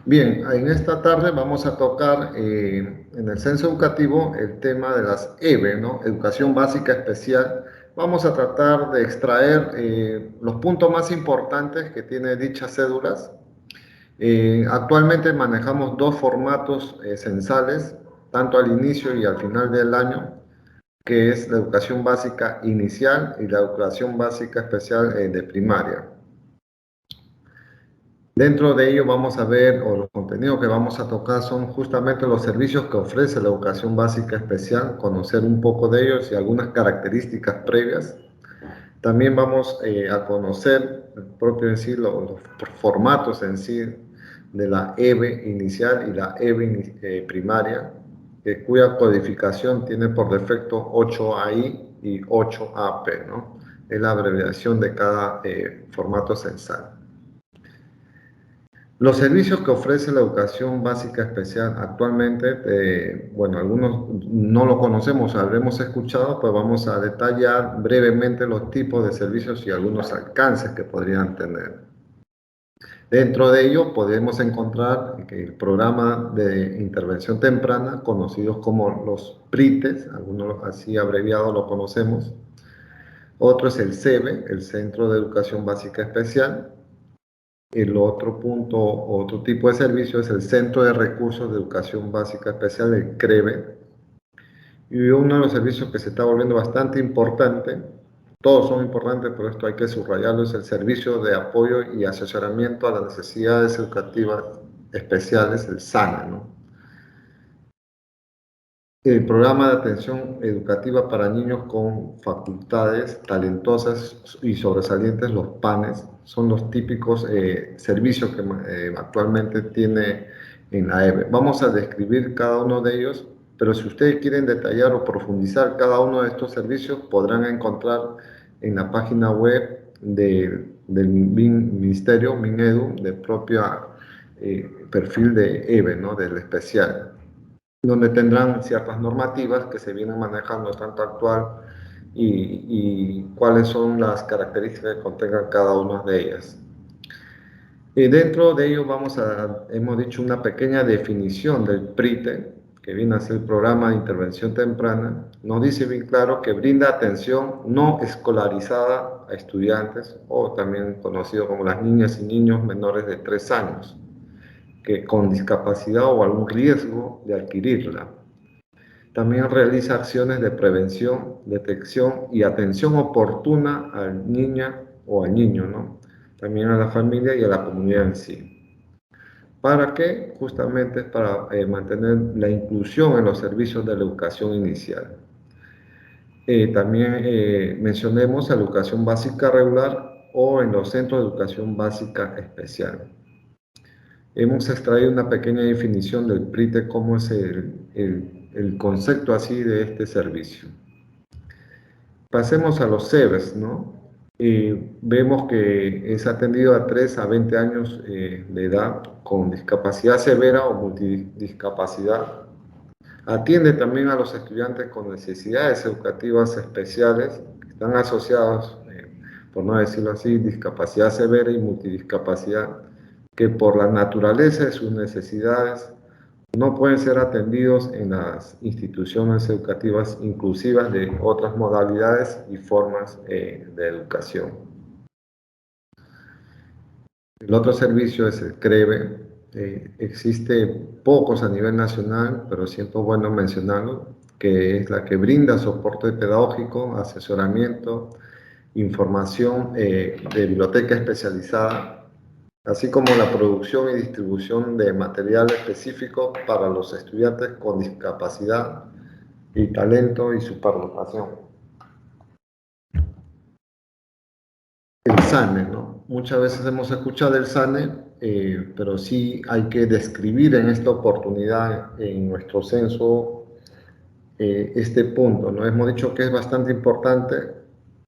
Bien, en esta tarde vamos a tocar en el censo educativo el tema de las EBE, ¿no? Educación Básica Especial. Vamos a tratar de extraer los puntos más importantes que tiene dichas cédulas. Actualmente manejamos dos formatos censales, tanto al inicio y al final del año, que es la educación básica inicial y la educación básica especial de primaria. Dentro de ello vamos a ver, o los contenidos que vamos a tocar son justamente los servicios que ofrece la educación básica especial, conocer un poco de ellos y algunas características previas. También vamos a conocer el propio en sí, los formatos en sí de la EBE inicial y la EBE primaria, cuya codificación tiene por defecto 8AI y 8AP, ¿no? Es la abreviación de cada formato censal. Los servicios que ofrece la educación básica especial actualmente, bueno, algunos no lo conocemos, habremos escuchado, pues vamos a detallar brevemente los tipos de servicios y algunos alcances que podrían tener. Dentro de ello podemos encontrar el programa de intervención temprana, conocidos como los PRITES, algunos así abreviados lo conocemos. Otro es el CEBE, el Centro de Educación Básica Especial. El otro punto, otro tipo de servicio es el Centro de Recursos de Educación Básica Especial, el CREBE. Y uno de los servicios que se está volviendo bastante importante, todos son importantes, pero esto hay que subrayarlo, es el Servicio de Apoyo y Asesoramiento a las Necesidades Educativas Especiales, el SANE, ¿no? El Programa de Atención Educativa para Niños con Facultades Talentosas y Sobresalientes, los PANES, son los típicos servicios que actualmente tiene en la EBE. Vamos a describir cada uno de ellos, pero si ustedes quieren detallar o profundizar cada uno de estos servicios, podrán encontrar en la página web del Ministerio, Minedu, del propio perfil de EBE, ¿no? Del especial, donde tendrán ciertas normativas que se vienen manejando tanto actual y cuáles son las características que contengan cada una de ellas. Y dentro de ello hemos dicho una pequeña definición del PRITE, que viene a ser el Programa de Intervención Temprana. Nos dice bien claro que brinda atención no escolarizada a estudiantes, o también conocido como las niñas y niños menores de 3 años, que con discapacidad o algún riesgo de adquirirla. También realiza acciones de prevención, detección y atención oportuna a la niña o al niño, ¿no? También a la familia y a la comunidad en sí. ¿Para qué? Justamente para mantener la inclusión en los servicios de la educación inicial. También mencionemos la educación básica regular o en los centros de educación básica especial. Hemos extraído una pequeña definición del PRITE, cómo es el concepto así de este servicio. Pasemos a los CEBES, ¿no? Vemos que es atendido a 3 a 20 años de edad con discapacidad severa o multidiscapacidad. Atiende también a los estudiantes con necesidades educativas especiales que están asociados, por no decirlo así, discapacidad severa y multidiscapacidad, que por la naturaleza de sus necesidades no pueden ser atendidos en las instituciones educativas inclusivas de otras modalidades y formas de educación. El otro servicio es el CREBE. Existe pocos a nivel nacional, pero siento bueno mencionarlo, que es la que brinda soporte pedagógico, asesoramiento, información de biblioteca especializada, así como la producción y distribución de material específico para los estudiantes con discapacidad y talento y su participación. El SANE, ¿no? Muchas veces hemos escuchado el SANE, pero sí hay que describir en esta oportunidad en nuestro censo este punto, ¿no? Hemos dicho que es bastante importante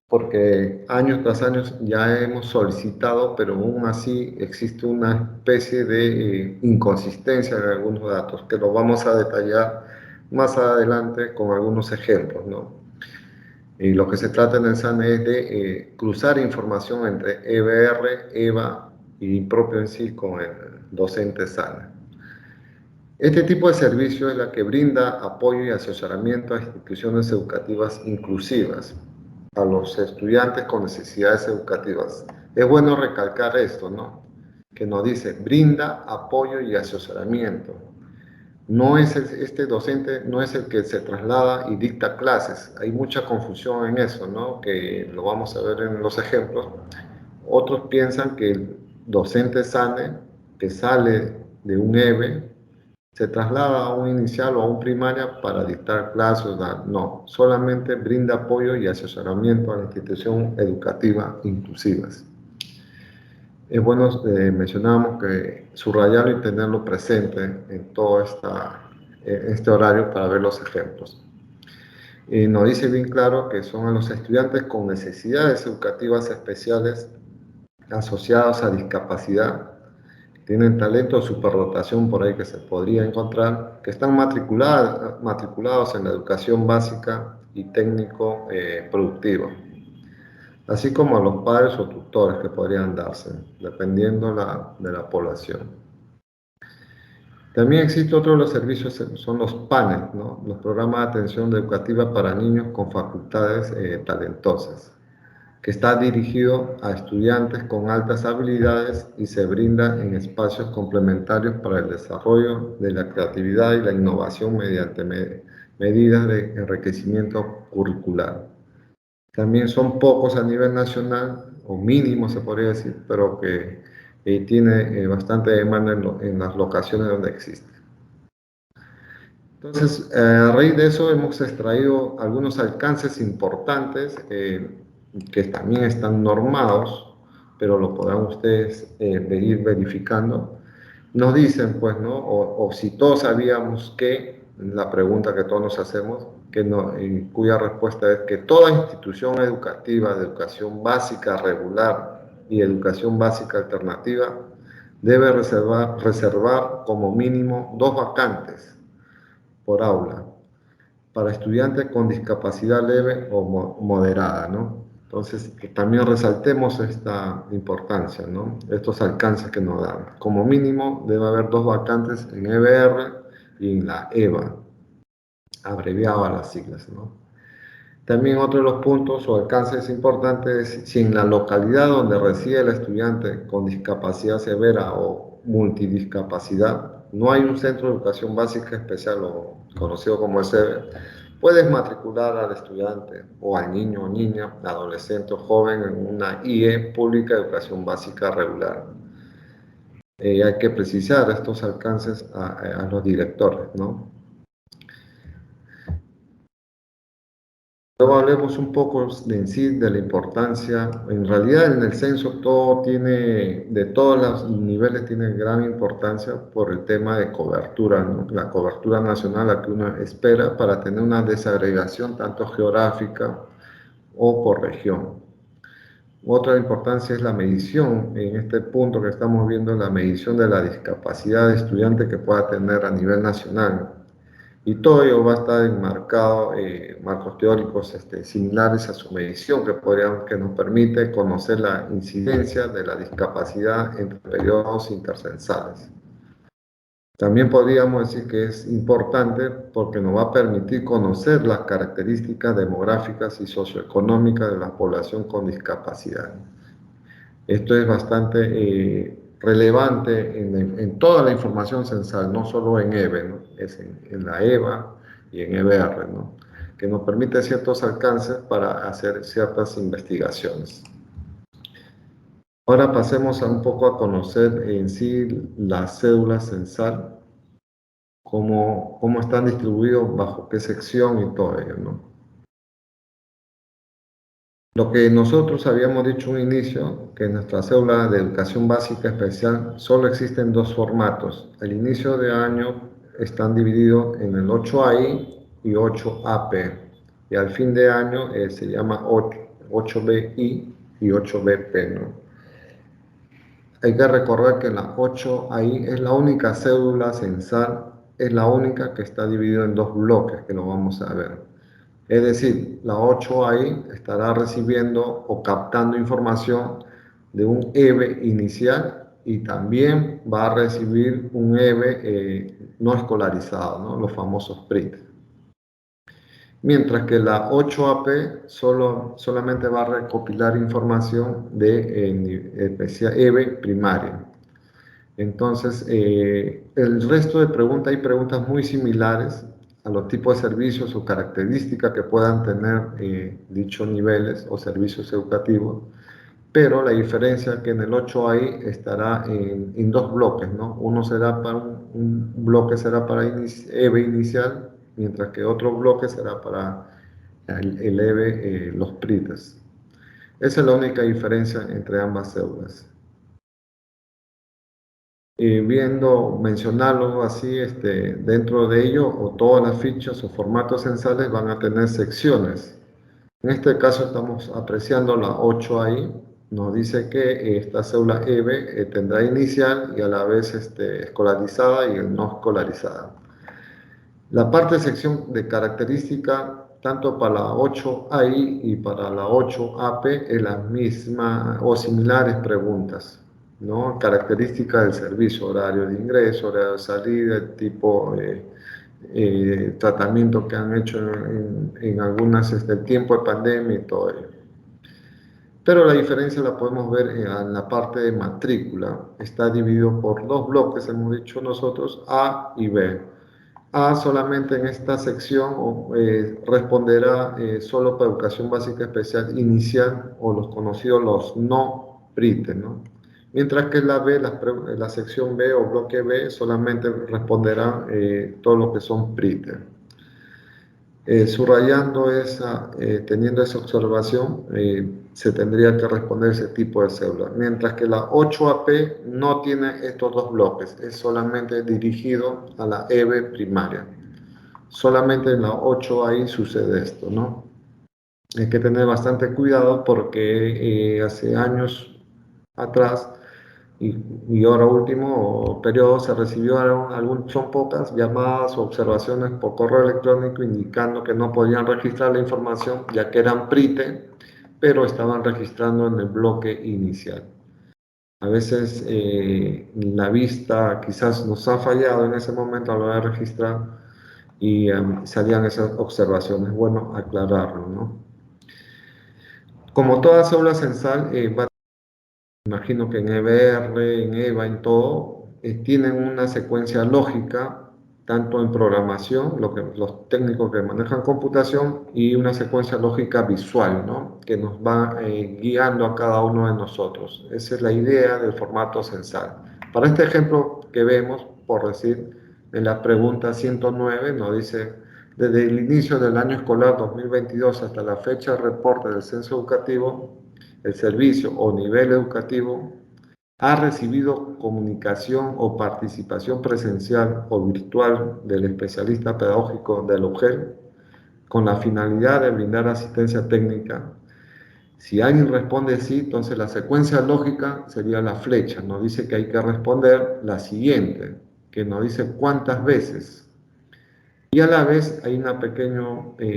porque años tras años ya hemos solicitado, pero aún así existe una especie de inconsistencia en algunos datos, que lo vamos a detallar más adelante con algunos ejemplos, ¿no? Y lo que se trata en el SANE es de cruzar información entre EBR, EVA y propio en sí con docente SANE. Este tipo de servicio es la que brinda apoyo y asesoramiento a instituciones educativas inclusivas, a los estudiantes con necesidades educativas. Es bueno recalcar esto, ¿no? Que nos dice, brinda apoyo y asesoramiento. No es este docente no es el que se traslada y dicta clases. Hay mucha confusión en eso, ¿no? Que lo vamos a ver en los ejemplos. Otros piensan que el docente SANE, que sale de un EBE, se traslada a un inicial o a un primaria para dictar clases. No, solamente brinda apoyo y asesoramiento a la institución educativa inclusivas. Es bueno, mencionamos que subrayarlo y tenerlo presente en todo este horario para ver los ejemplos. Y nos dice bien claro que son a los estudiantes con necesidades educativas especiales asociados a discapacidad, tienen talento o superdotación por ahí que se podría encontrar, que están matriculados en la educación básica y técnico productiva, así como a los padres o tutores que podrían darse, dependiendo de la población. También existe otro de los servicios, son los PANES, ¿no? Los programas de atención educativa para niños con facultades talentosas, que está dirigido a estudiantes con altas habilidades y se brinda en espacios complementarios para el desarrollo de la creatividad y la innovación mediante medidas de enriquecimiento curricular. También son pocos a nivel nacional, o mínimo se podría decir, pero que tiene bastante demanda en las locaciones donde existe. Entonces, a raíz de eso hemos extraído algunos alcances importantes que también están normados, pero lo podrán ustedes ir verificando. Nos dicen, pues, ¿no? O si todos sabíamos que, la pregunta que todos nos hacemos, que no, cuya respuesta es que toda institución educativa de educación básica regular y educación básica alternativa debe reservar como mínimo 2 vacantes por aula para estudiantes con discapacidad leve o moderada, ¿no? Entonces, que también resaltemos esta importancia, ¿no? Estos alcances que nos dan. Como mínimo, debe haber 2 vacantes en EBR y en la EVA, abreviado a las siglas, ¿no? También otro de los puntos o alcances importantes es si en la localidad donde reside el estudiante con discapacidad severa o multidiscapacidad no hay un centro de educación básica especial o conocido como SEBE, puedes matricular al estudiante o al niño o niña, adolescente o joven en una IE pública de educación básica regular. Hay que precisar estos alcances a los directores, ¿no? Luego hablemos un poco en sí de la importancia. En realidad en el censo todo tiene, de todos los niveles tiene gran importancia por el tema de cobertura, ¿no? La cobertura nacional a que uno espera para tener una desagregación tanto geográfica o por región. Otra importancia es la medición. En este punto que estamos viendo, la medición de la discapacidad de estudiante que pueda tener a nivel nacional. Y todo ello va a estar enmarcado en marcos teóricos similares a su medición, que nos permite conocer la incidencia de la discapacidad entre periodos intercensales. También podríamos decir que es importante porque nos va a permitir conocer las características demográficas y socioeconómicas de la población con discapacidad. Esto es bastante relevante en toda la información censal, no solo en EBE, ¿no? Es en la EVA y en EBR, ¿no? Que nos permite ciertos alcances para hacer ciertas investigaciones. Ahora pasemos un poco a conocer en sí la cédula censal, cómo están distribuidos, bajo qué sección y todo ello, ¿no? Lo que nosotros habíamos dicho un inicio, que en nuestra cédula de educación básica especial solo existen 2 formatos. Al inicio de año están divididos en el 8AI y 8AP. Y al fin de año se llama 8BI y 8BP, ¿no? Hay que recordar que la 8AI es la única cédula censal, es la única que está dividida en 2 bloques, que lo vamos a ver. Es decir, la 8AI estará recibiendo o captando información de un EBE inicial y también va a recibir un EVE no escolarizado, ¿no? Los famosos PRIT. Mientras que la 8AP solamente va a recopilar información de EVE primaria. Entonces, el resto de preguntas, hay preguntas muy similares a los tipos de servicios o características que puedan tener dichos niveles o servicios educativos, pero la diferencia es que en el 8AI estará en dos bloques, ¿no? Uno será para un bloque será para EVE inicial, mientras que otro bloque será para el EVE, los PRITES. Esa es la única diferencia entre ambas células. Mencionarlo así, dentro de ello, o todas las fichas o formatos censales van a tener secciones. En este caso estamos apreciando la 8 ahí, nos dice que esta célula EVE tendrá inicial y a la vez escolarizada y el no escolarizada. La parte de sección de característica, tanto para la 8AI y para la 8AP, es la misma o similares preguntas, ¿no? Características del servicio, horario de ingreso, horario de salida, tipo tratamiento que han hecho en algunas, el tiempo de pandemia y todo ello. Pero la diferencia la podemos ver en la parte de matrícula. Está dividido por dos bloques, hemos dicho nosotros, A y B. A solamente en esta sección responderá solo para educación básica especial inicial o los conocidos los no PRITE, ¿no? Mientras que la B, la sección B o bloque B solamente responderá todo lo que son PRITE. Subrayando teniendo esa observación, se tendría que responder ese tipo de célula. Mientras que la 8AP no tiene estos dos bloques, es solamente dirigido a la EVE primaria. Solamente en la 8AI sucede esto, ¿no? Hay que tener bastante cuidado porque hace años atrás y ahora último periodo se recibieron son pocas llamadas o observaciones por correo electrónico indicando que no podían registrar la información ya que eran PRITE, pero estaban registrando en el bloque inicial. A veces la vista quizás nos ha fallado en ese momento a la hora de registrar y salían esas observaciones. Bueno, aclararlo, ¿no? Como toda célula censal, imagino que en EBR, en EVA, en todo, tienen una secuencia lógica, tanto en programación, los técnicos que manejan computación, y una secuencia lógica visual, ¿no? Que nos va guiando a cada uno de nosotros. Esa es la idea del formato censal. Para este ejemplo que vemos, por decir, en la pregunta 109, nos dice, desde el inicio del año escolar 2022 hasta la fecha del reporte del censo educativo, el servicio o nivel educativo ha recibido comunicación o participación presencial o virtual del especialista pedagógico del OGEL con la finalidad de brindar asistencia técnica. Si alguien responde sí, entonces la secuencia lógica sería la flecha. Nos dice que hay que responder la siguiente, que nos dice cuántas veces. Y a la vez hay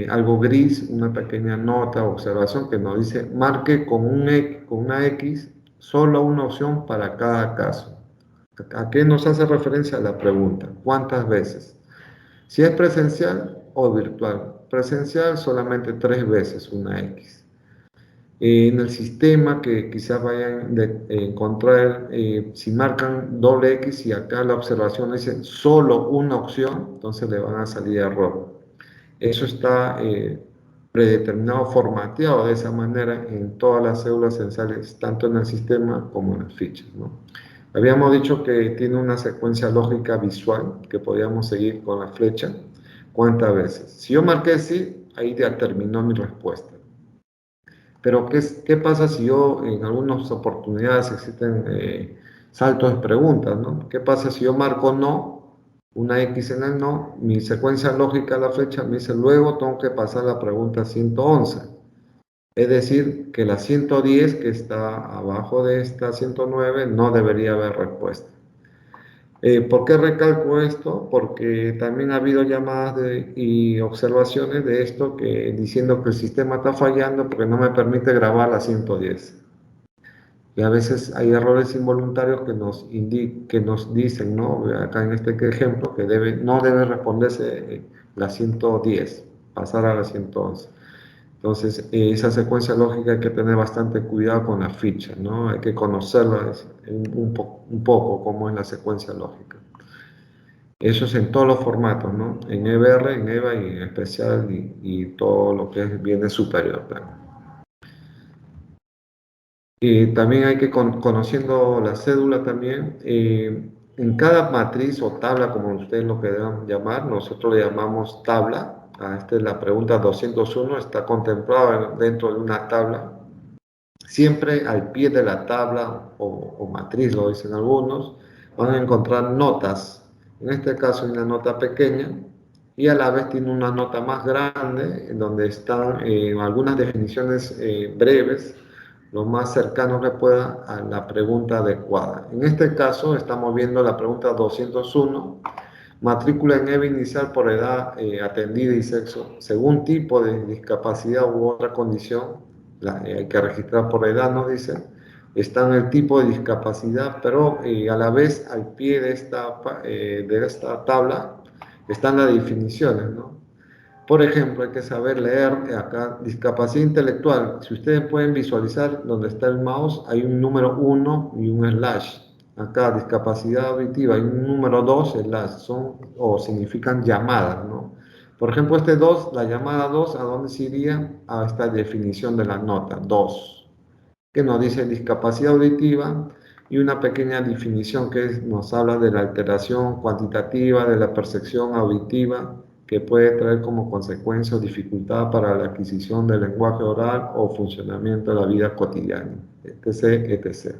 algo gris, una pequeña nota o observación que nos dice marque con una X solo una opción para cada caso. ¿A qué nos hace referencia la pregunta? ¿Cuántas veces? Si es presencial o virtual. Presencial solamente 3 veces una X. En el sistema que quizás vayan a encontrar, si marcan doble X y acá la observación dice solo una opción, entonces le van a salir error. Eso está predeterminado, formateado de esa manera en todas las células censales, tanto en el sistema como en las fichas, ¿no? Habíamos dicho que tiene una secuencia lógica visual que podíamos seguir con la flecha. ¿Cuántas veces? Si yo marqué sí, ahí ya terminó mi respuesta. Pero ¿qué pasa si yo en algunas oportunidades existen saltos de preguntas, ¿no? ¿Qué pasa si yo marco no, una X en el no, mi secuencia lógica a la flecha me dice luego tengo que pasar la pregunta 111? Es decir, que la 110 que está abajo de esta 109 no debería haber respuesta. ¿Por qué recalco esto? Porque también ha habido llamadas y observaciones de esto diciendo que el sistema está fallando porque no me permite grabar la 110. Y a veces hay errores involuntarios que nos dicen, ¿no? Acá en este ejemplo, que no debe responderse la 110, pasar a la 111. Entonces, esa secuencia lógica hay que tener bastante cuidado con la ficha, ¿no? Hay que conocerla un poco cómo es la secuencia lógica. Eso es en todos los formatos, ¿no? En EBR, en EVA y en especial y todo lo que viene superior. Y también hay que, conociendo la cédula también, en cada matriz o tabla, como ustedes lo quieran llamar, nosotros le llamamos tabla. Esta es la pregunta 201, está contemplada dentro de una tabla. Siempre al pie de la tabla o matriz, lo dicen algunos, van a encontrar notas. En este caso hay una nota pequeña y a la vez tiene una nota más grande en donde están algunas definiciones breves, lo más cercano que pueda a la pregunta adecuada. En este caso estamos viendo la pregunta 201, matrícula en EVA inicial por edad atendida y sexo, según tipo de discapacidad u otra condición, hay que registrar por edad, nos dice, está en el tipo de discapacidad, pero a la vez al pie de esta tabla están las definiciones, ¿no? Por ejemplo, hay que saber leer acá, discapacidad intelectual. Si ustedes pueden visualizar donde está el mouse, hay un número 1 y un slash. Acá, discapacidad auditiva, hay un número 2 slash, son o significan llamadas, ¿no? Por ejemplo, este 2, la llamada 2, ¿a dónde se iría? A esta definición de la nota, 2, que nos dice discapacidad auditiva y una pequeña definición que nos habla de la alteración cuantitativa de la percepción auditiva que puede traer como consecuencia o dificultad para la adquisición del lenguaje oral o funcionamiento de la vida cotidiana, etc., etc.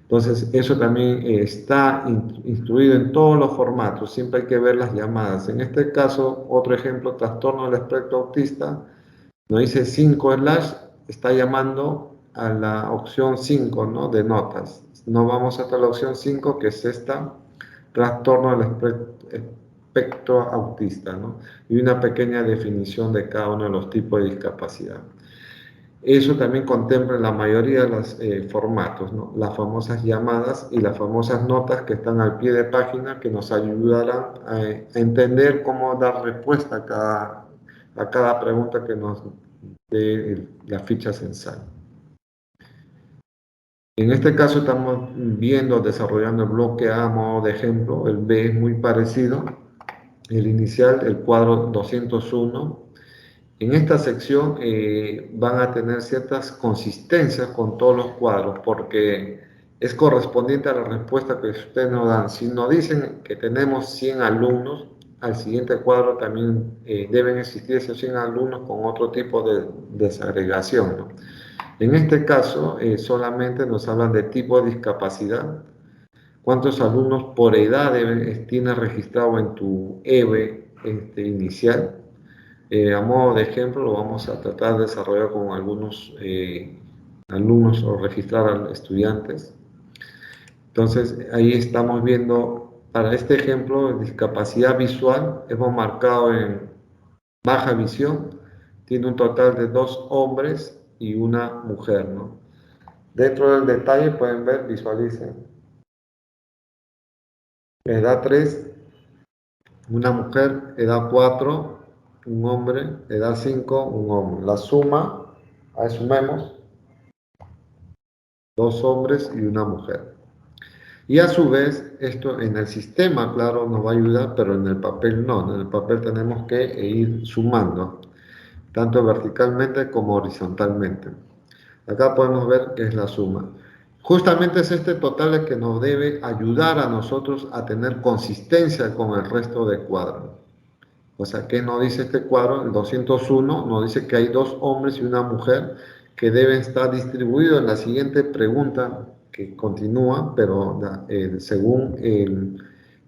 Entonces, eso también está instruido en todos los formatos, siempre hay que ver las llamadas. En este caso, otro ejemplo, trastorno del espectro autista, nos dice 5 slash, está llamando a la opción 5, ¿no? De notas. No vamos hasta la opción 5, que es esta, trastorno del espectro autista, ¿no? Y una pequeña definición de cada uno de los tipos de discapacidad. Eso también contempla la mayoría de los formatos, ¿no? Las famosas llamadas y las famosas notas que están al pie de página que nos ayudarán a entender cómo dar respuesta a cada pregunta que nos dé la ficha censal. En este caso estamos viendo, desarrollando el bloque A a modo de ejemplo, el B es muy parecido, el inicial, el cuadro 201. En esta sección van a tener ciertas consistencias con todos los cuadros porque es correspondiente a la respuesta que ustedes nos dan. Si nos dicen que tenemos 100 alumnos, al siguiente cuadro también deben existir esos 100 alumnos con otro tipo de desagregación, ¿no? En este caso solamente nos hablan de tipo de discapacidad, cuántos alumnos por edad tienes registrado en tu EVE inicial. A modo de ejemplo, lo vamos a tratar de desarrollar con algunos alumnos o registrar a estudiantes. Entonces, ahí estamos viendo, para este ejemplo, discapacidad visual, hemos marcado en baja visión, tiene un total de 2 hombres y una mujer, ¿no? Dentro del detalle pueden ver, visualicen, edad 3, una mujer, edad 4, un hombre, edad 5, un hombre. La suma, asumemos, 2 hombres y una mujer. Y a su vez, esto en el sistema, claro, nos va a ayudar, pero en el papel no. En el papel tenemos que ir sumando, tanto verticalmente como horizontalmente. Acá podemos ver que es la suma. Justamente es este total el que nos debe ayudar a nosotros a tener consistencia con el resto de cuadros. O sea, ¿qué nos dice este cuadro? El 201 nos dice que hay 2 hombres y una mujer que deben estar distribuidos en la siguiente pregunta que continúa, pero según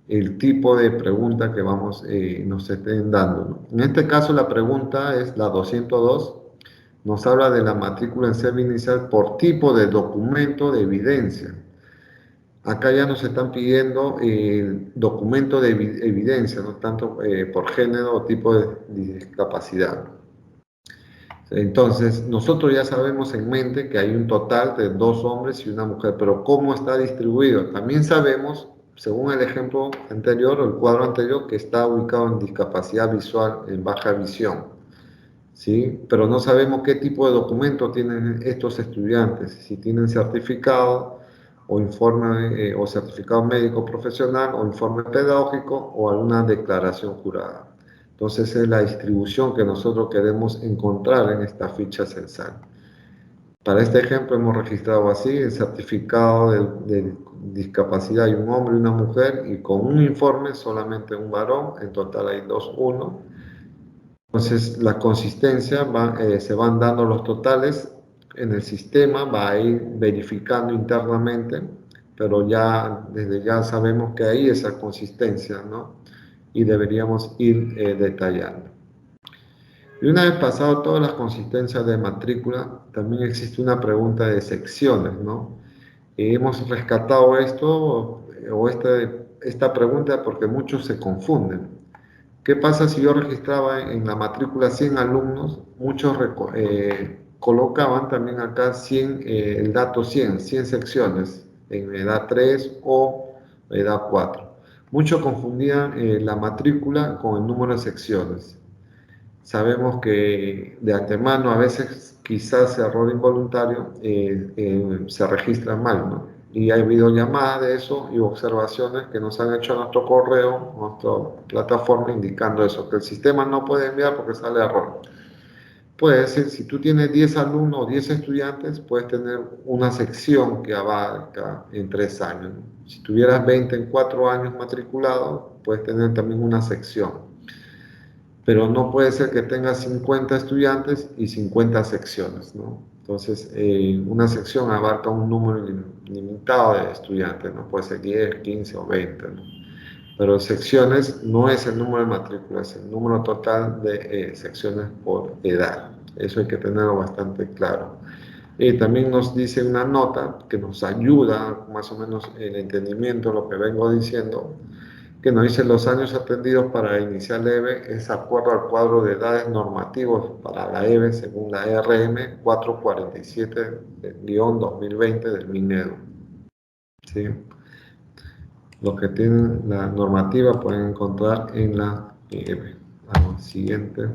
el tipo de pregunta que nos estén dando, ¿no? En este caso la pregunta es la 202, nos habla de la matrícula en SEB inicial por tipo de documento de evidencia. Acá ya nos están pidiendo el documento de evidencia, no tanto por género o tipo de discapacidad. Entonces, nosotros ya sabemos en mente que hay un total de 2 hombres y una mujer, pero ¿cómo está distribuido? También sabemos, según el ejemplo anterior o el cuadro anterior, que está ubicado en discapacidad visual, en baja visión, ¿sí? Pero no sabemos qué tipo de documento tienen estos estudiantes, si tienen certificado o informe o certificado médico profesional o informe pedagógico o alguna declaración jurada. Entonces es la distribución que nosotros queremos encontrar en esta ficha censal. Para este ejemplo hemos registrado así el certificado de discapacidad, hay un hombre y una mujer, y con un informe solamente un varón, en total hay 2, 1. Entonces, la consistencia se van dando los totales en el sistema, va a ir verificando internamente, pero ya desde ya sabemos que hay esa consistencia, ¿no? Y deberíamos ir detallando. Y una vez pasado todas las consistencias de matrícula, también existe una pregunta de secciones, ¿no? Hemos rescatado esto o esta pregunta porque muchos se confunden. ¿Qué pasa si yo registraba en la matrícula 100 alumnos? Muchos colocaban también acá 100, el dato 100 secciones en edad 3 o edad 4. Muchos confundían la matrícula con el número de secciones. Sabemos que de antemano a veces quizás error involuntario se registra mal, ¿no? Y hay videollamadas de eso y observaciones que nos han hecho a nuestro correo, nuestra plataforma, indicando eso, que el sistema no puede enviar porque sale error. Puede ser, si tú tienes 10 alumnos o 10 estudiantes, puedes tener una sección que abarca en 3 años. Si tuvieras 20 en 4 años matriculados, puedes tener también una sección. Pero no puede ser que tengas 50 estudiantes y 50 secciones, ¿no? Entonces, una sección abarca un número limitado de estudiantes, ¿no? Puede ser 10, 15 o 20, ¿no? Pero secciones no es el número de matrícula, es el número total de secciones por edad. Eso hay que tenerlo bastante claro. También nos dice una nota que nos ayuda más o menos el entendimiento de lo que vengo diciendo, que nos dice los años atendidos para iniciar la EVE es acuerdo al cuadro de edades normativos para la EVE según la RM 447-2020 del MINEDO. ¿Sí? Lo que tienen la normativa pueden encontrar en la EVE. Vamos, siguiente.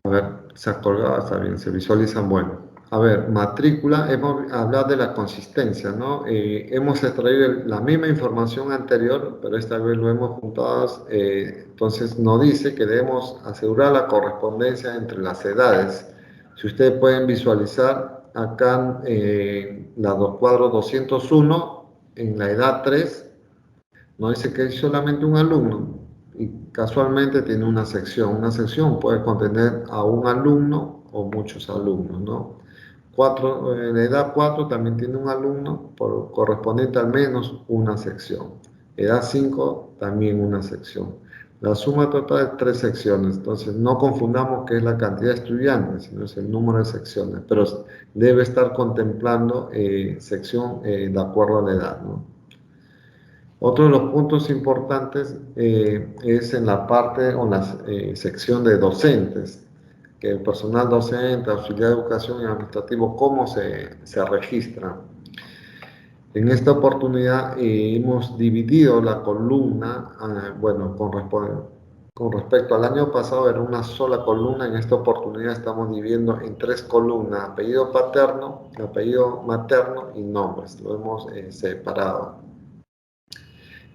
A ver, se ha colgado, está bien, se visualizan, bueno. A ver, matrícula, hemos hablado de la consistencia, ¿no? Hemos extraído la misma información anterior, pero esta vez lo hemos juntado, entonces nos dice que debemos asegurar la correspondencia entre las edades. Si ustedes pueden visualizar acá cuadro 201, en la edad 3, nos dice que hay solamente un alumno y casualmente tiene una sección. Una sección puede contener a un alumno o muchos alumnos, ¿no? En la edad 4 también tiene un alumno correspondiente al menos una sección. Edad 5 también una sección. La suma total es 3 secciones. Entonces no confundamos qué es la cantidad de estudiantes, sino es el número de secciones. Pero debe estar contemplando sección de acuerdo a la edad, ¿no? Otro de los puntos importantes es en la parte o la sección de docentes, que el personal docente, auxiliar de educación y administrativo, cómo se registra. En esta oportunidad hemos dividido la columna, bueno, con respecto al año pasado era una sola columna, en esta oportunidad estamos dividiendo en 3 columnas, apellido paterno, apellido materno y nombres, lo hemos separado.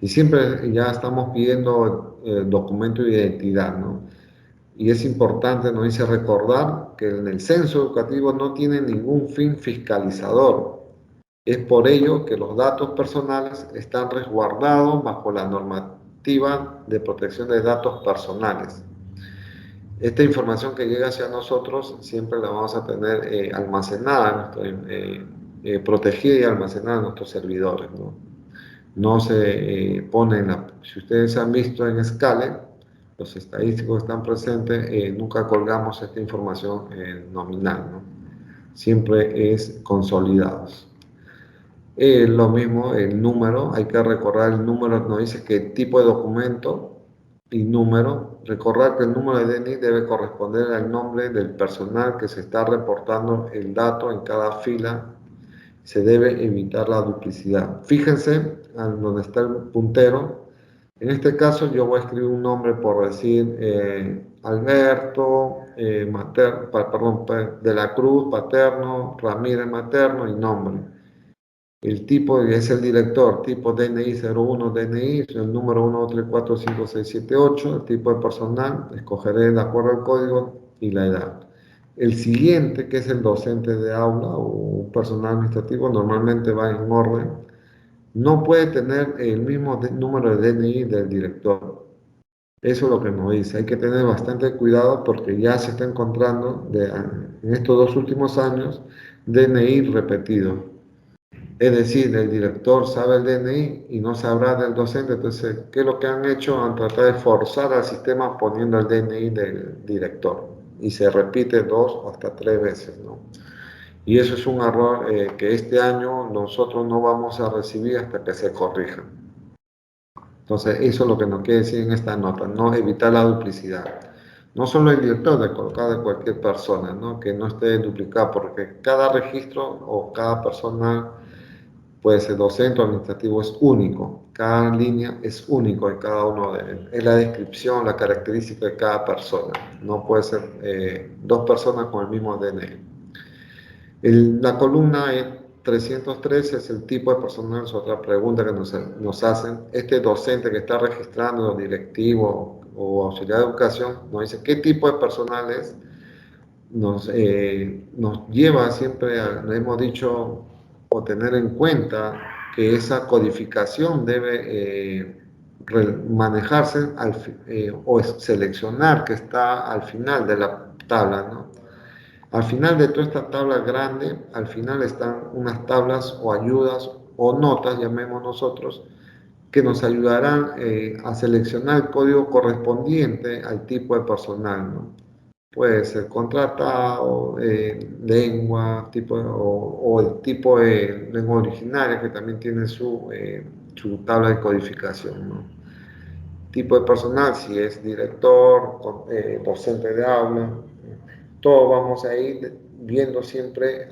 Y siempre ya estamos pidiendo documento de identidad, ¿no? Y es importante, nos dice recordar que en el censo educativo no tiene ningún fin fiscalizador. Es por ello que los datos personales están resguardados bajo la normativa de protección de datos personales. Esta información que llega hacia nosotros siempre la vamos a tener almacenada, protegida y almacenada en nuestros servidores, ¿no? No se pone si ustedes han visto en Scale, los estadísticos están presentes, nunca colgamos esta información nominal, ¿no? Siempre es consolidados. Lo mismo, el número, hay que recordar el número, nos dice qué tipo de documento, y número. Recordar que el número de DNI debe corresponder al nombre del personal que se está reportando el dato en cada fila. Se debe evitar la duplicidad. Fíjense donde está el puntero. En este caso yo voy a escribir un nombre por decir Alberto perdón, de la Cruz, paterno, Ramírez, materno y nombre. El tipo es el director, tipo DNI 01 DNI, el número 123456778, el tipo de personal, escogeré de acuerdo al código y la edad. El siguiente, que es el docente de aula o personal administrativo, normalmente va en orden. No puede tener el mismo número de DNI del director. Eso es lo que nos dice. Hay que tener bastante cuidado porque ya se está encontrando en estos 2 últimos años DNI repetidos. Es decir, el director sabe el DNI y no sabrá del docente. Entonces, ¿qué es lo que han hecho? Han tratado de forzar al sistema poniendo el DNI del director. Y se repite 2 hasta 3 veces, ¿no? Y eso es un error que este año nosotros no vamos a recibir hasta que se corrija. Entonces, eso es lo que nos quiere decir en esta nota, no evitar la duplicidad. No solo el director, de colocar de cualquier persona, ¿no? Que no esté duplicado, porque cada registro o cada persona puede ser docente o administrativo, es único. Cada línea es único en cada uno de ellos. Es la descripción, la característica de cada persona. No puede ser 2 personas con el mismo DNI. La columna 313 es el tipo de personal, es otra pregunta que nos hacen. Este docente que está registrando, directivo o auxiliar de educación, nos dice qué tipo de personal es. Nos lleva siempre hemos dicho, o tener en cuenta que esa codificación debe manejarse o seleccionar que está al final de la tabla, ¿no? Al final de toda esta tabla grande, al final están unas tablas o ayudas o notas, llamemos nosotros, que nos ayudarán a seleccionar el código correspondiente al tipo de personal, ¿no? Puede ser contratado, lengua, o el tipo de lengua originaria que también tiene su tabla de codificación, ¿no? Tipo de personal, si es director, docente de aula, todo vamos a ir viendo siempre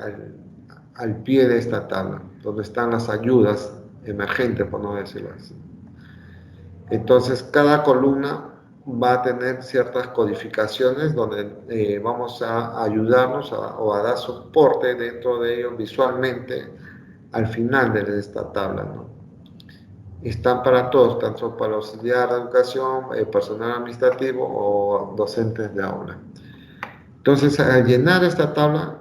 al pie de esta tabla, donde están las ayudas emergentes, por no decirlo así. Entonces, cada columna va a tener ciertas codificaciones donde vamos a ayudarnos o a dar soporte dentro de ellos visualmente al final de esta tabla, ¿no? Están para todos, tanto para auxiliar de educación, personal administrativo o docentes de aula. Entonces, al llenar esta tabla,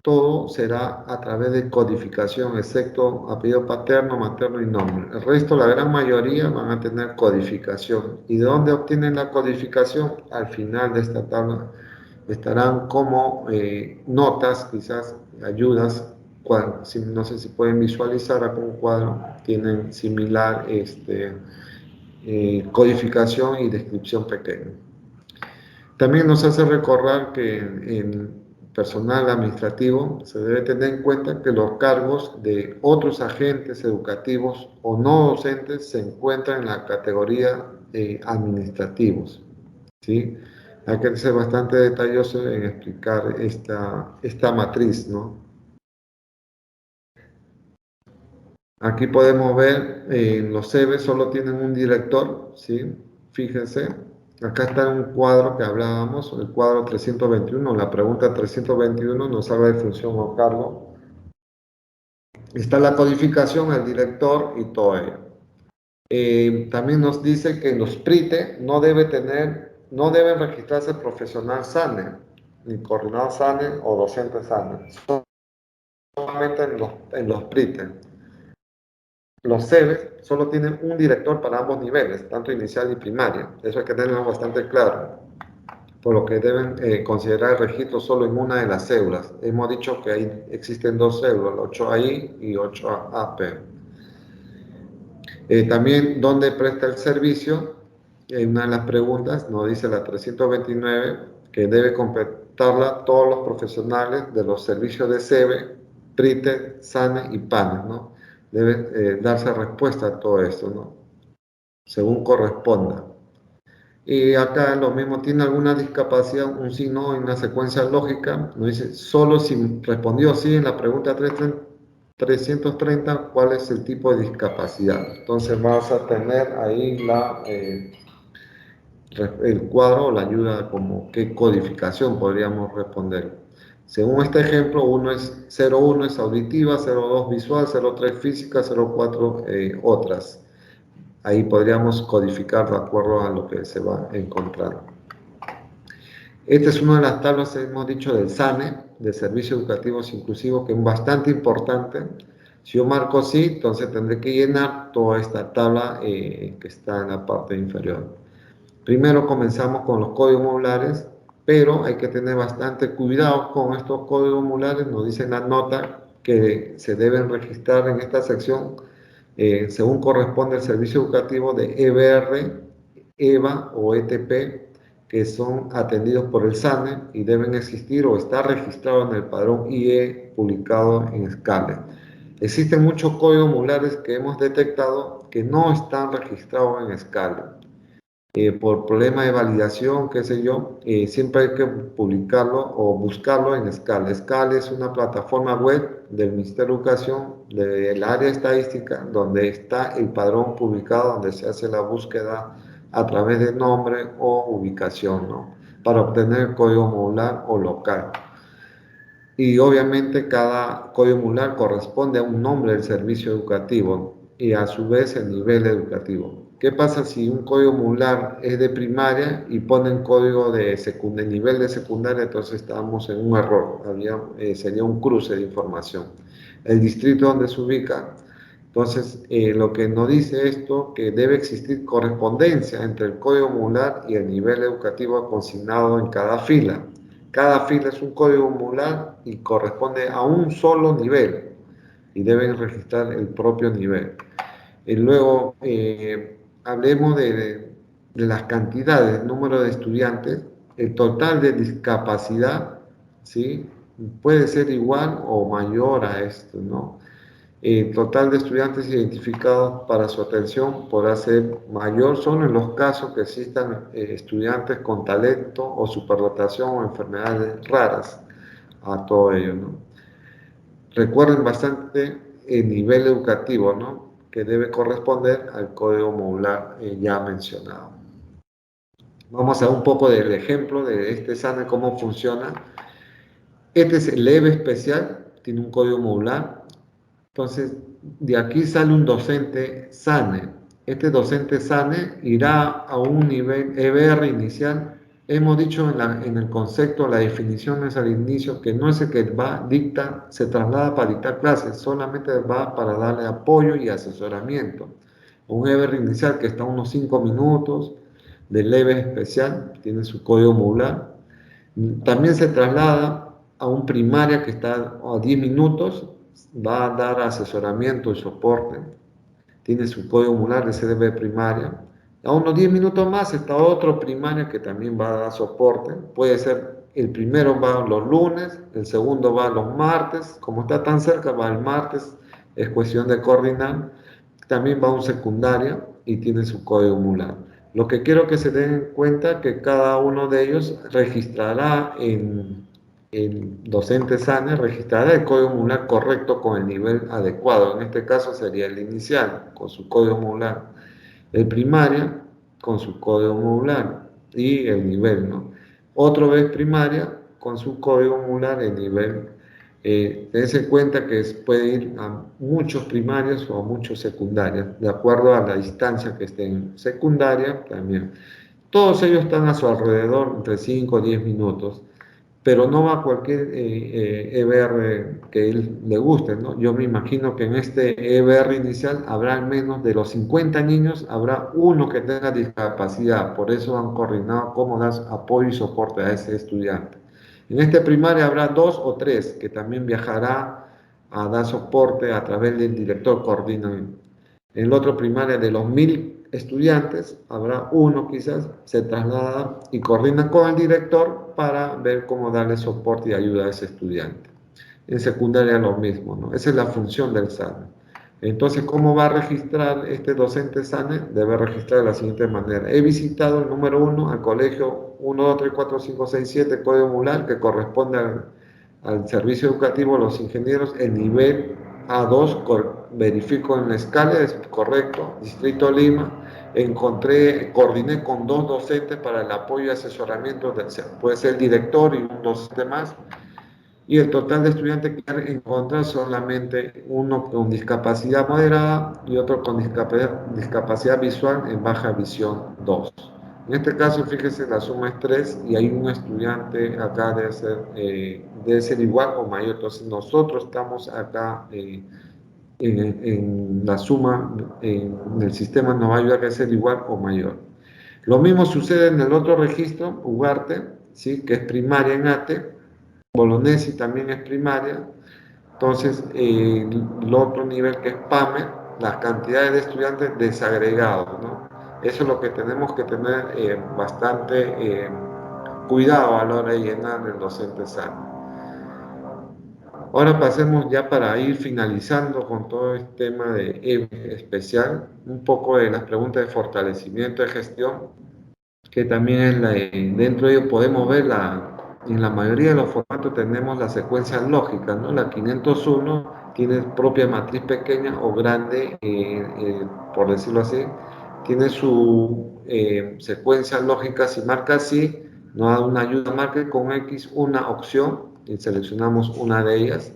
todo será a través de codificación, excepto apellido paterno, materno y nombre. El resto, la gran mayoría, van a tener codificación. ¿Y de dónde obtienen la codificación? Al final de esta tabla estarán como notas, quizás ayudas. No sé si pueden visualizar acá un cuadro, tienen similar codificación y descripción pequeña. También nos hace recordar que en personal administrativo se debe tener en cuenta que los cargos de otros agentes educativos o no docentes se encuentran en la categoría administrativos, ¿sí? Hay que ser bastante detalloso en explicar esta matriz, ¿no? Aquí podemos ver, los CEBE solo tienen un director, ¿sí? Fíjense, acá está un cuadro que hablábamos, el cuadro 321, la pregunta 321 nos habla de función o cargo. Está la codificación, el director y todo ello. También nos dice que en los PRITE no debe registrarse profesional SANE, ni coordinador SANE o docente SANE, solamente en los PRITE. Los CEBES solo tienen un director para ambos niveles, tanto inicial y primaria. Eso hay que tenerlo bastante claro, por lo que deben considerar el registro solo en una de las cédulas. Hemos dicho que ahí existen 2 cédulas, 8AI y 8AP. También, ¿dónde presta el servicio? Una de las preguntas nos dice la 329, que debe completarla todos los profesionales de los servicios de SEBE, PRITE, SANE y PANE, ¿no? Debe darse respuesta a todo esto, ¿no? Según corresponda. Y acá lo mismo, ¿tiene alguna discapacidad? Un sí, no, en una secuencia lógica. Nos dice, solo si respondió sí en la pregunta 330, ¿cuál es el tipo de discapacidad? Entonces vas a tener ahí el cuadro o la ayuda como qué codificación podríamos responder. Según este ejemplo, 01 es auditiva, 02 visual, 03 física, 04 otras. Ahí podríamos codificar de acuerdo a lo que se va a encontrar. Esta es una de las tablas, hemos dicho, del SANE, de Servicios Educativos Inclusivos, que es bastante importante. Si yo marco sí, entonces tendré que llenar toda esta tabla que está en la parte inferior. Primero comenzamos con los códigos modulares, pero hay que tener bastante cuidado con estos códigos modulares. Nos dicen la nota que se deben registrar en esta sección según corresponde al servicio educativo de EBR, EVA o ETP, que son atendidos por el SANE y deben existir o estar registrados en el padrón IE publicado en SCALE. Existen muchos códigos modulares que hemos detectado que no están registrados en SCALE. Por problema de validación, qué sé yo, siempre hay que publicarlo o buscarlo en SCALE. SCALE es una plataforma web del Ministerio de Educación, del área estadística, donde está el padrón publicado, donde se hace la búsqueda a través de nombre o ubicación, ¿no? Para obtener el código modular o local. Y obviamente cada código modular corresponde a un nombre del servicio educativo y a su vez el nivel educativo. ¿Qué pasa si un código modular es de primaria y ponen código de nivel de secundaria? Entonces estamos en un error, sería un cruce de información. El distrito donde se ubica, entonces lo que nos dice esto, que debe existir correspondencia entre el código modular y el nivel educativo consignado en cada fila. Cada fila es un código modular y corresponde a un solo nivel y deben registrar el propio nivel. Y luego hablemos de las cantidades, número de estudiantes, el total de discapacidad, ¿sí? Puede ser igual o mayor a esto, ¿no? El total de estudiantes identificados para su atención podrá ser mayor solo en los casos que existan estudiantes con talento o superdotación o enfermedades raras a todo ello, ¿no? Recuerden bastante el nivel educativo, ¿no? Que debe corresponder al código modular ya mencionado. Vamos a ver un poco del ejemplo de este SANE, cómo funciona. Este es el EVE especial, tiene un código modular. Entonces, de aquí sale un docente SANE. Este docente SANE irá a un nivel EBR inicial. Hemos dicho en el concepto, la definición es al inicio, que no es el que dicta, se traslada para dictar clases, solamente va para darle apoyo y asesoramiento. Un EBR inicial que está a unos 5 minutos, del EBE especial, tiene su código modular. También se traslada a un primaria que está a 10 minutos, va a dar asesoramiento y soporte, tiene su código modular de CDB primaria. A unos 10 minutos más está otro primaria que también va a dar soporte. Puede ser, el primero va los lunes, el segundo va los martes, como está tan cerca va el martes, es cuestión de coordinar. También va un secundaria y tiene su código modular. Lo que quiero que se den cuenta que cada uno de ellos registrará en el docente SANE, registrará el código modular correcto con el nivel adecuado. En este caso sería el inicial con su código modular, el primaria con su código modular y el nivel, ¿no? Otro vez primaria con su código modular, el nivel. Tenés en cuenta que puede ir a muchos primarios o a muchos secundarios, de acuerdo a la distancia que esté en secundaria también. Todos ellos están a su alrededor entre 5 o 10 minutos, pero no va a cualquier EBR que él le guste, ¿no? Yo me imagino que en este EBR inicial habrá al menos de los 50 niños, habrá uno que tenga discapacidad, por eso han coordinado cómo dar apoyo y soporte a ese estudiante. En este primaria habrá 2 o 3 que también viajará a dar soporte a través del director coordinador. En el otro primaria de los 1000 estudiantes, habrá uno quizás, se traslada y coordina con el director para ver cómo darle soporte y ayuda a ese estudiante. En secundaria lo mismo, ¿no? Esa es la función del SANE. Entonces, ¿cómo va a registrar este docente SANE? Debe registrar de la siguiente manera. He visitado el número 1 al colegio 1, 2, 3, 4, 5, 6, 7, código mural, que corresponde al servicio educativo, los ingenieros, el nivel A2, verifico en la escala, es correcto, Distrito Lima, coordiné con 2 docentes para el apoyo y asesoramiento, puede ser el director y un docente más, y el total de estudiantes que hay en contra solamente uno con discapacidad moderada y otro con discapacidad visual en baja visión 2. En este caso, fíjese, la suma es 3 y hay un estudiante acá debe ser igual o mayor. Entonces, nosotros estamos acá en la suma, en el sistema nos va a ayudar a ser igual o mayor. Lo mismo sucede en el otro registro, Ugarte, ¿sí? Que es primaria en ATE. Bolognesi también es primaria. Entonces, el otro nivel que es PAME, las cantidades de estudiantes desagregados, ¿no? Eso es lo que tenemos que tener bastante cuidado a la hora de llenar el docente sano. Ahora pasemos ya para ir finalizando con todo el tema de especial, un poco de las preguntas de fortalecimiento de gestión, que también es dentro de ello podemos ver en la mayoría de los formatos tenemos la secuencia lógica, ¿no? La 501 tiene propia matriz pequeña o grande, por decirlo así, tiene su secuencia lógica. Si marca así, nos da una ayuda, marque con X una opción y seleccionamos una de ellas.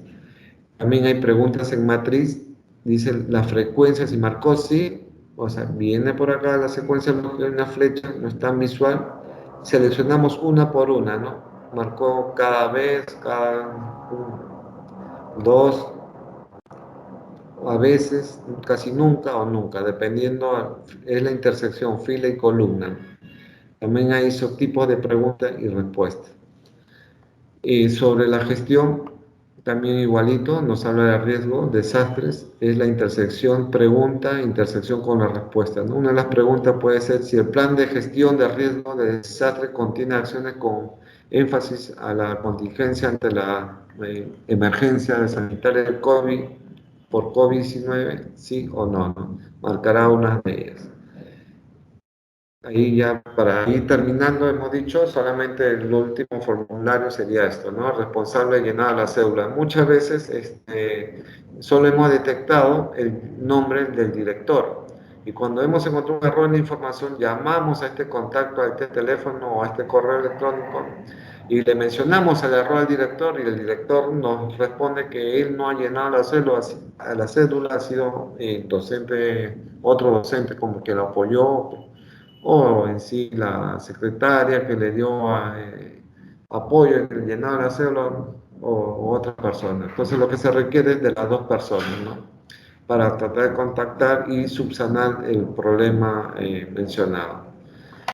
También hay preguntas en matriz, dice la frecuencia, si marcó sí, o sea, viene por acá la secuencia lógica en una flecha, no es tan visual, seleccionamos una por una, ¿no? Marcó cada vez, dos, a veces, casi nunca o nunca, dependiendo, es la intersección fila y columna. También hay esos tipos de preguntas y respuestas. Sobre la gestión, también igualito, nos habla de riesgo, desastres, es la intersección pregunta, intersección con la respuesta, ¿no? Una de las preguntas puede ser si el plan de gestión de riesgo de desastre contiene acciones con énfasis a la contingencia ante la emergencia sanitaria del COVID por COVID-19, sí o no, ¿no? Marcará una de ellas. Ahí ya para ir terminando, hemos dicho, solamente el último formulario sería esto, ¿no? Responsable de llenar la cédula. Muchas veces solo hemos detectado el nombre del director y cuando hemos encontrado un error en la información, llamamos a este contacto, a este teléfono o a este correo electrónico y le mencionamos el error al director y el director nos responde que él no ha llenado la cédula ha sido otro docente como que lo apoyó o en sí la secretaria que le dio apoyo en el llenado de la cédula o otra persona. Entonces lo que se requiere es de las dos personas, ¿no? Para tratar de contactar y subsanar el problema mencionado.